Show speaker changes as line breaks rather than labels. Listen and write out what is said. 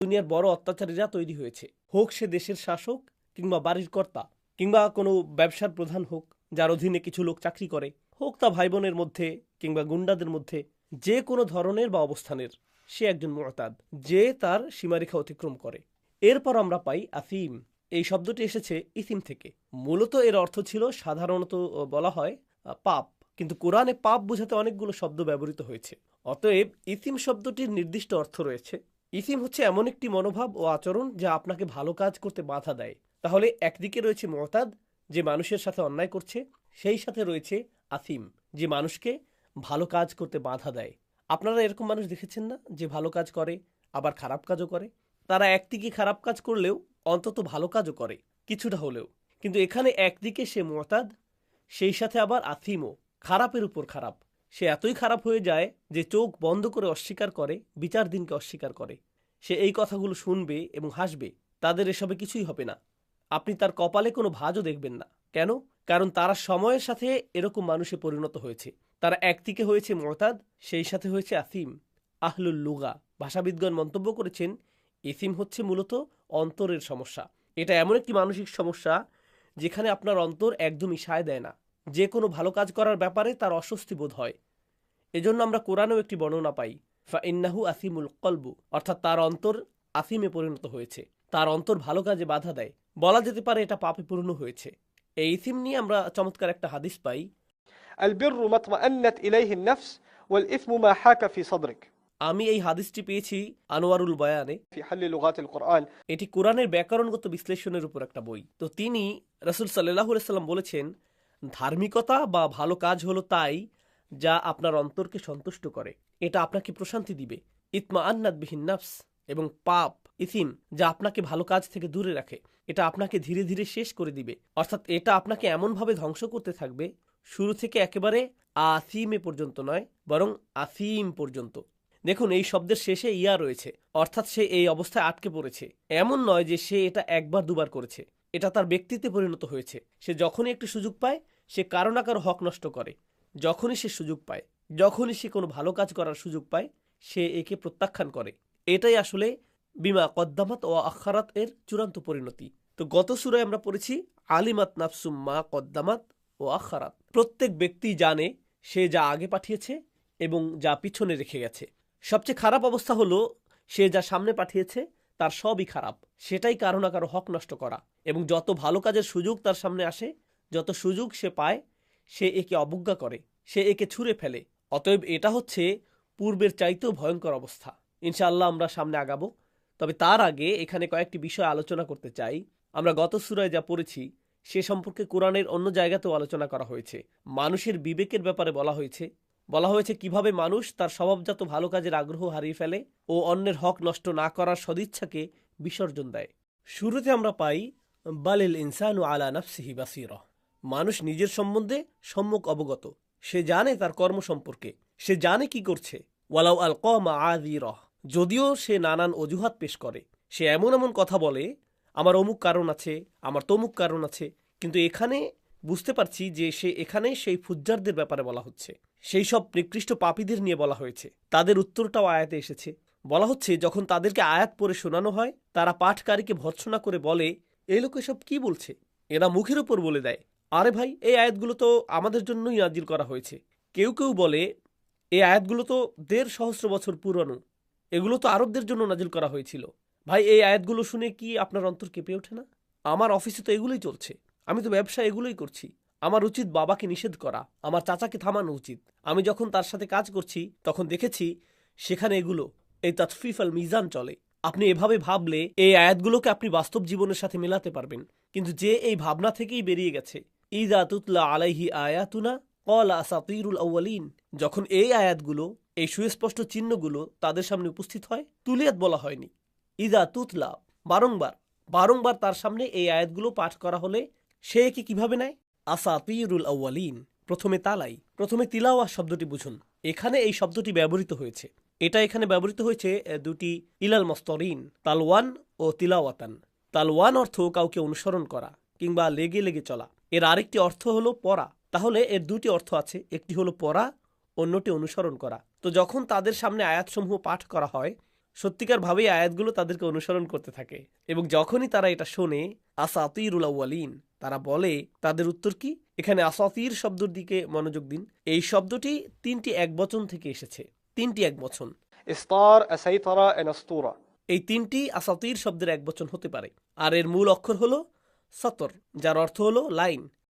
দুনিয়ার বড় অত্যাচারীরা তৈরি হয়েছে, হোক সে দেশের শাসক কিংবা বাড়ির কর্তা কিংবা কোনো ব্যবসার প্রধান হোক যার অধীনে কিছু লোক চাকরি করে, হোক তা ভাই বোনের মধ্যে কিংবা গুন্ডাদের মধ্যে, যে কোনো ধরনের বা অবস্থানের সে একজন মুতাদ, যে তার সীমারেখা অতিক্রম করে। এরপর আমরা পাই আসিম। এই শব্দটি এসেছে ইসিম থেকে। মূলত এর অর্থ ছিল সাধারণত বলা হয় পাপ, কিন্তু কোরআনে পাপ বোঝাতে অনেকগুলো শব্দ ব্যবহৃত হয়েছে। অতএব ইসিম শব্দটির নির্দিষ্ট অর্থ রয়েছে। ইসিম হচ্ছে এমন একটি মনোভাব ও আচরণ যা আপনাকে ভালো কাজ করতে বাধা দেয়। তাহলে একদিকে রয়েছে মুতাদ, যে মানুষের সাথে অন্যায় করছে, সেই সাথে রয়েছে আসিম, যে মানুষকে ভালো কাজ করতে বাধা দেয়। আপনারা এরকম মানুষ দেখেছেন না, যে ভালো কাজ করে আবার খারাপ কাজও করে? তারা একদিকে খারাপ কাজ করলেও অন্তত ভালো কাজও করে কিছুটা হলেও। কিন্তু এখানে একদিকে সে মুতাদ, সেই সাথে আবার আসিমও, খারাপের উপর খারাপ। সে এতই খারাপ হয়ে যায় যে চোখ বন্ধ করে অস্বীকার করে, বিচার দিনকে অস্বীকার করে। সে এই কথাগুলো শুনবে এবং হাসবে, তাদের এসবে কিছুই হবে না। আপনি তার কপালে কোনো ভাঁজও দেখবেন না। কেন? কারণ তারা সময়ের সাথে এরকম মানুষে পরিণত হয়েছে। তারা একদিকে হয়েছে মুতাদ, সেই সাথে হয়েছে আসিম। আহলুল লুগা ভাষাবিদগণ মন্তব্য করেছেন, ইসিম হচ্ছে মূলত অন্তরের সমস্যা। এটা এমন একটি মানসিক সমস্যা যেখানে আপনার অন্তর একদমই সায় দেয় না, যে কোনো ভালো কাজ করার ব্যাপারে তার অস্বস্তি বোধ হয়। এজন্য আমরা কোরআনেও একটি বর্ণনা পাই, ফা ইন্নাহু আসিমুল কলবু, অর্থাৎ তার অন্তর আসিমে পরিণত হয়েছে, তার অন্তর ভালো কাজে বাধা দেয়। বলা যেতে পারে এটা পাপে পূর্ণ হয়েছে। এই ইসিম নিয়ে আমরা চমৎকার একটা হাদিস পাই,
البر ما اطمأنت إليه النفس والإثم ما حاك في صدرك.
আমি এই হাদিসটি পেয়েছি আনোয়ারুল বয়ানে।
في حل لغات القرآن.
এটি কোরআনের ব্যাকরণগত বিশ্লেষণের উপর একটা বই। তো তিনি রাসূল সাল্লাল্লাহু আলাইহি সাল্লাম বলেছেন, ধার্মিকতা বা ভালো কাজ হলো তাই যা আপনার অন্তরকে সন্তুষ্ট করে, এটা আপনাকে প্রশান্তি দিবে। ইতমাআন্নাত বিহিন নাফস। এবং পাপ ইসিম, যা আপনাকে ভালো কাজ থেকে দূরে রাখে, এটা আপনাকে ধীরে ধীরে শেষ করে দিবে। অর্থাৎ এটা আপনাকে এমনভাবে ধ্বংস করতে থাকবে, শুরু থেকে একেবারে আসিমে পর্যন্ত নয়, বরং আসিম পর্যন্ত। দেখুন, এই শব্দের শেষে ইয়া রয়েছে, অর্থাৎ সে এই অবস্থায় আটকে পড়েছে। এমন নয় যে সে এটা একবার দুবার করেছে, এটা তার ব্যক্তিত্বে পরিণত হয়েছে। সে যখনই একটু সুযোগ পায়, সে কারো না কারো হক নষ্ট করে। যখনই সে সুযোগ পায়, যখনই সে কোনো ভালো কাজ করার সুযোগ পায়, সে একে প্রত্যাখ্যান করে। এটাই আসলে বিমা কদ্দামাত ও আখারাত এর চূড়ান্ত পরিণতি। তো গত সূরায় আমরা পড়েছি, আলিমাত নাফসুম মা কদ্দামাত ও আখারাত। প্রত্যেক ব্যক্তি জানে সে যা আগে পাঠিয়েছে এবং যা পিছনে রেখে গেছে। সবচেয়ে খারাপ অবস্থা হলো সে যা সামনে পাঠিয়েছে তার সবই খারাপ, সেটাই কারো না কারো হক নষ্ট করা। এবং যত ভালো কাজের সুযোগ তার সামনে আসে, যত সুযোগ সে পায়, সে একে অবজ্ঞা করে, সে একে ছুঁড়ে ফেলে। অতএব এটা হচ্ছে পূর্বের চাইতেও ভয়ঙ্কর অবস্থা। ইনশাআল্লাহ আমরা সামনে আগাবো, তবে তার আগে এখানে কয়েকটি বিষয় আলোচনা করতে চাই। আমরা গত সূরায় যা পড়েছি সে সম্পর্কে কোরআনের অন্য জায়গাতেও আলোচনা করা হয়েছে। মানুষের বিবেকের ব্যাপারে বলা হয়েছে কিভাবে মানুষ তার স্বভাবজাত ভালো কাজের আগ্রহ হারিয়ে ফেলে ও অন্যের হক নষ্ট না করার সদিচ্ছাকে বিসর্জন দেয়। শুরুতে আমরা পাই, বালিল ইনসানু আলা নাফসিহি বাসীরা। মানুষ নিজের সম্বন্ধে সম্যক অবগত, সে জানে তার কর্ম সম্পর্কে, সে জানে কি করছে। ওয়ালাউ আলকা মাআযিরা, যদিও সে নানান অজুহাত পেশ করে, সে এমন এমন কথা বলে, আমার অমুক কারণ আছে, আমার তমুক কারণ আছে। কিন্তু এখানে বুঝতে পারছি যে সে এখানে সেই ফুজ্জারদের ব্যাপারে বলা হচ্ছে, সেই সব নিকৃষ্ট পাপীদের নিয়ে বলা হয়েছে। তাদের উত্তরটাও আয়াতে এসেছে। বলা হচ্ছে, যখন তাদেরকে আয়াত পড়ে শোনানো হয়, তারা পাঠকারীকে ভর্ৎসনা করে বলে, এই লোক এসব কি বলছে। এরা মুখের উপর বলে দেয়, আরে ভাই, এই আয়াতগুলো তো আমাদের জন্যই নাজিল করা হয়েছে। কেউ কেউ বলে, এই আয়াতগুলো তো ১৫০ সহস্র বছর পুরনো, এগুলো তো আরবদের জন্য নাজিল করা হয়েছিল। ভাই, এই আয়াতগুলো শুনে কি আপনার অন্তর কেঁপে ওঠে না? আমার অফিসে তো এগুলোই চলছে, আমি তো ব্যবসা এগুলোই করছি। আমার উচিত বাবাকে নিষেধ করা, আমার চাচাকে থামানো উচিত। আমি যখন তার সাথে কাজ করছি তখন দেখেছি সেখানে এগুলো, এই তাতফিফ আল মিজান চলে। আপনি এভাবে ভাবলে এই আয়াতগুলোকে আপনি বাস্তব জীবনের সাথে মেলাতে পারবেন। কিন্তু যে এই ভাবনা থেকেই বেরিয়ে গেছে, ইযা তুতলা আলাইহি আয়াতুনা ক্বালা আসাতিরুল আউয়ালিন, যখন এই আয়াতগুলো, এই সুস্পষ্ট চিহ্নগুলো তাদের সামনে উপস্থিত হয়, তুলিয়াত বলা হয়নি, ইযা তুতলা, বারংবার তার সামনে এই আয়াতগুলো পাঠ করা হলে সে একে কিভাবে নেয়? আসাতিরুল আউয়ালিন। প্রথমে তিলাওয়া শব্দটি বুঝুন। এখানে এই শব্দটি ব্যবহৃত হয়েছে, এটা এখানে ব্যবহৃত হয়েছে দুটি ইলাল মস্তরিন, তালওয়ান ও তিলাওয়াতান। তালওয়ান অর্থ কাউকে অনুসরণ করা কিংবা লেগে লেগে চলা। এর আরেকটি অর্থ হলো পড়া। তাহলে এর দুটি অর্থ আছে, একটি হলো পড়া, অন্যটি অনুসরণ করা। তো যখন তাদের সামনে আয়াতসমূহ পাঠ করা হয়, সত্যিকার ভাবেই আয়াতগুলো তাদেরকে অনুসরণ করতে থাকে এবং যখনই তারা এটা শোনে আসাতিরুল আউয়ালিন, তারা বলে, তাদের উত্তর কি? এখানে আসাতির শব্দের দিকে মনোযোগ দিন। এই শব্দটি 3টি একবচন থেকে এসেছে। 3টি একবচন।
إسطار أسيطرة إن أسطورة
এই 3টি আসাতির শব্দের একবচন হতে পারে। আর এর মূল অক্ষর হলো সতর, যার অর্থ হলো লাইন।